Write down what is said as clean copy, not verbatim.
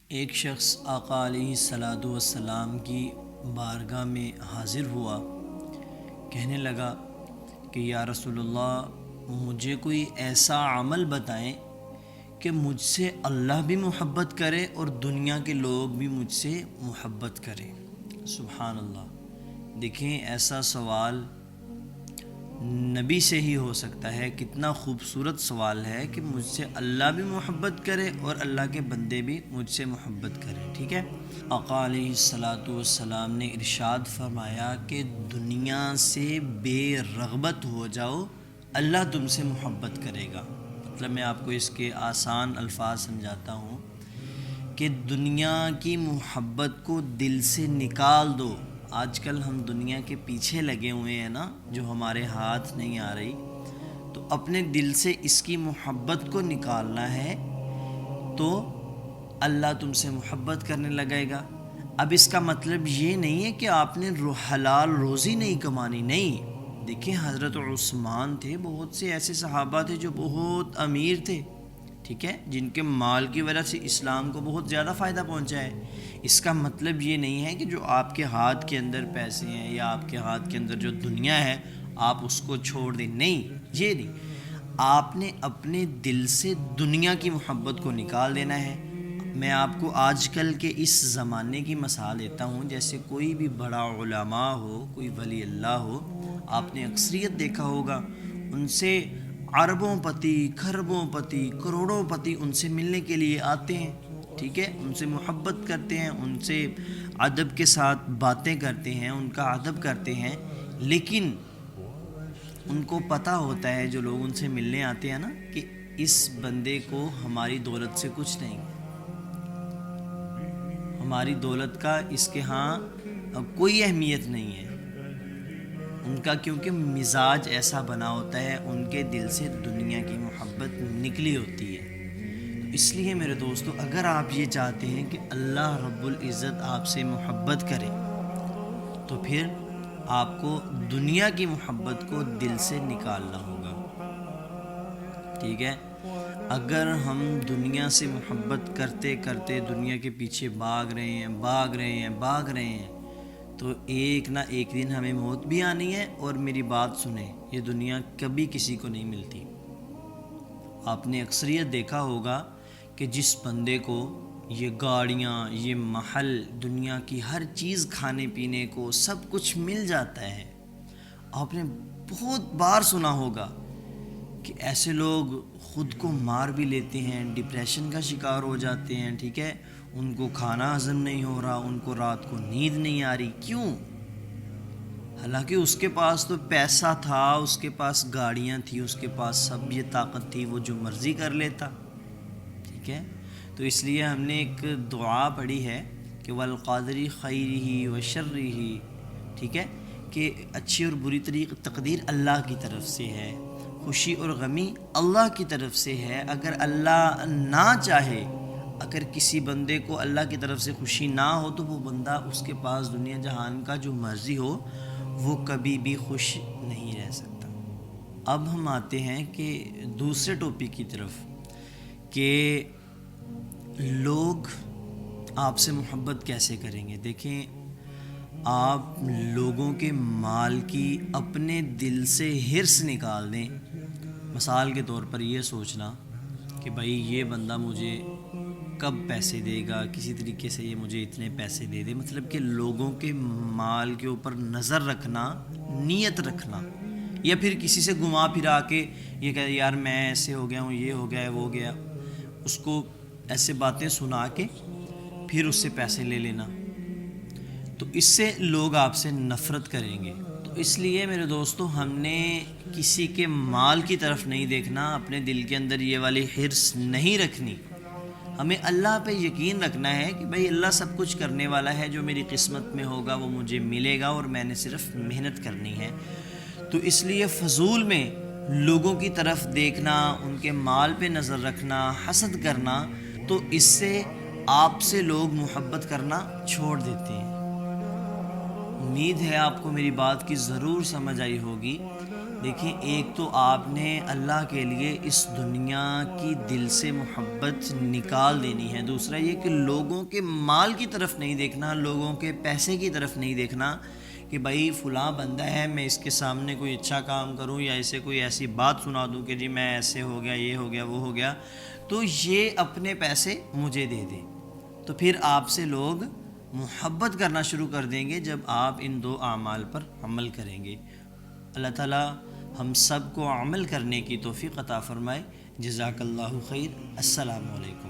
ایک شخص آقا علیہ الصلاۃ والسلام کی بارگاہ میں حاضر ہوا، کہنے لگا کہ یا رسول اللہ، مجھے کوئی ایسا عمل بتائیں کہ مجھ سے اللہ بھی محبت کرے اور دنیا کے لوگ بھی مجھ سے محبت کریں۔ سبحان اللہ! دیکھیں، ایسا سوال نبی سے ہی ہو سکتا ہے۔ کتنا خوبصورت سوال ہے کہ مجھ سے اللہ بھی محبت کرے اور اللہ کے بندے بھی مجھ سے محبت کریں، ٹھیک ہے۔ آقا علیہ الصلاۃ والسلام نے ارشاد فرمایا کہ دنیا سے بے رغبت ہو جاؤ، اللہ تم سے محبت کرے گا۔ مطلب میں آپ کو اس کے آسان الفاظ سمجھاتا ہوں کہ دنیا کی محبت کو دل سے نکال دو۔ آج کل ہم دنیا کے پیچھے لگے ہوئے ہیں نا، جو ہمارے ہاتھ نہیں آ رہی، تو اپنے دل سے اس کی محبت کو نکالنا ہے تو اللہ تم سے محبت کرنے لگے گا۔ اب اس کا مطلب یہ نہیں ہے کہ آپ نے حلال روزی نہیں کمانی، نہیں۔ دیکھیں، حضرت عثمان تھے، بہت سے ایسے صحابہ تھے جو بہت امیر تھے، ٹھیک ہے، جن کے مال کی وجہ سے اسلام کو بہت زیادہ فائدہ پہنچا ہے۔ اس کا مطلب یہ نہیں ہے کہ جو آپ کے ہاتھ کے اندر پیسے ہیں یا آپ کے ہاتھ کے اندر جو دنیا ہے آپ اس کو چھوڑ دیں، نہیں، یہ نہیں۔ آپ نے اپنے دل سے دنیا کی محبت کو نکال دینا ہے۔ میں آپ کو آج کل کے اس زمانے کی مثال دیتا ہوں۔ جیسے کوئی بھی بڑا علماء ہو، کوئی ولی اللہ ہو، آپ نے اکثریت دیکھا ہوگا ان سے اربوں پتی، کھربوں پتی، کروڑوں پتی ان سے ملنے کے لیے آتے ہیں، ٹھیک ہے، ان سے محبت کرتے ہیں، ان سے ادب کے ساتھ باتیں کرتے ہیں، ان کا ادب کرتے ہیں، لیکن ان کو پتہ ہوتا ہے، جو لوگ ان سے ملنے آتے ہیں نا، کہ اس بندے کو ہماری دولت سے کچھ نہیں، ہماری دولت کا اس کے ہاں کوئی اہمیت نہیں ہے۔ ان کا کیونکہ مزاج ایسا بنا ہوتا ہے، ان کے دل سے دنیا کی محبت نکلی ہوتی ہے۔ اس لیے میرے دوستو، اگر آپ یہ چاہتے ہیں کہ اللہ رب العزت آپ سے محبت کرے تو پھر آپ کو دنیا کی محبت کو دل سے نکالنا ہوگا، ٹھیک ہے۔ اگر ہم دنیا سے محبت کرتے کرتے دنیا کے پیچھے بھاگ رہے ہیں تو ایک نہ ایک دن ہمیں موت بھی آنی ہے۔ اور میری بات سنیں، یہ دنیا کبھی کسی کو نہیں ملتی۔ آپ نے اکثریت دیکھا ہوگا کہ جس بندے کو یہ گاڑیاں، یہ محل، دنیا کی ہر چیز، کھانے پینے کو سب کچھ مل جاتا ہے، آپ نے بہت بار سنا ہوگا کہ ایسے لوگ خود کو مار بھی لیتے ہیں، ڈپریشن کا شکار ہو جاتے ہیں، ٹھیک ہے، ان کو کھانا ہضم نہیں ہو رہا، ان کو رات کو نیند نہیں آ رہی، کیوں؟ حالانکہ اس کے پاس تو پیسہ تھا، اس کے پاس گاڑیاں تھیں، اس کے پاس سب یہ طاقت تھی، وہ جو مرضی کر لیتا، ٹھیک ہے۔ تو اس لیے ہم نے ایک دعا پڑھی ہے کہ والقادری خیرہ و شرہ، ٹھیک ہے، کہ اچھی اور بری تقدیر اللہ کی طرف سے ہے، خوشی اور غمی اللہ کی طرف سے ہے۔ اگر اللہ نہ چاہے، اگر کسی بندے کو اللہ کی طرف سے خوشی نہ ہو تو وہ بندہ، اس کے پاس دنیا جہان کا جو مرضی ہو، وہ کبھی بھی خوش نہیں رہ سکتا۔ اب ہم آتے ہیں کہ دوسرے ٹاپک کی طرف، کہ لوگ آپ سے محبت کیسے کریں گے۔ دیکھیں، آپ لوگوں کے مال کی اپنے دل سے حرص نکال دیں۔ مثال کے طور پر یہ سوچنا کہ بھائی یہ بندہ مجھے کب پیسے دے گا، کسی طریقے سے یہ مجھے اتنے پیسے دے دے، مطلب کہ لوگوں کے مال کے اوپر نظر رکھنا، نیت رکھنا، یا پھر کسی سے گھما پھرا کے یہ کہ یار میں ایسے ہو گیا ہوں، یہ ہو گیا ہے، وہ ہو گیا، اس کو ایسے باتیں سنا کے پھر اس سے پیسے لے لینا، تو اس سے لوگ آپ سے نفرت کریں گے۔ تو اس لیے میرے دوستو، ہم نے کسی کے مال کی طرف نہیں دیکھنا، اپنے دل کے اندر یہ والی حرص نہیں رکھنی۔ ہمیں اللہ پہ یقین رکھنا ہے کہ بھئی اللہ سب کچھ کرنے والا ہے، جو میری قسمت میں ہوگا وہ مجھے ملے گا، اور میں نے صرف محنت کرنی ہے۔ تو اس لیے فضول میں لوگوں کی طرف دیکھنا، ان کے مال پہ نظر رکھنا، حسد کرنا، تو اس سے آپ سے لوگ محبت کرنا چھوڑ دیتے ہیں۔ امید ہے آپ کو میری بات کی ضرور سمجھ آئی ہوگی دیکھیں، ایک تو آپ نے اللہ کے لیے اس دنیا کی دل سے محبت نکال دینی ہے، دوسرا یہ کہ لوگوں کے مال کی طرف نہیں دیکھنا، لوگوں کے پیسے کی طرف نہیں دیکھنا کہ بھائی فلاں بندہ ہے، میں اس کے سامنے کوئی اچھا کام کروں یا اسے کوئی ایسی بات سنا دوں کہ جی میں ایسے ہو گیا، یہ ہو گیا، وہ ہو گیا، تو یہ اپنے پیسے مجھے دے دے، تو پھر آپ سے لوگ محبت کرنا شروع کر دیں گے جب آپ ان دو اعمال پر عمل کریں گے۔ اللہ تعالی ہم سب کو عمل کرنے کی توفیق عطا فرمائے۔ جزاک اللہ خیر۔ السلام علیکم۔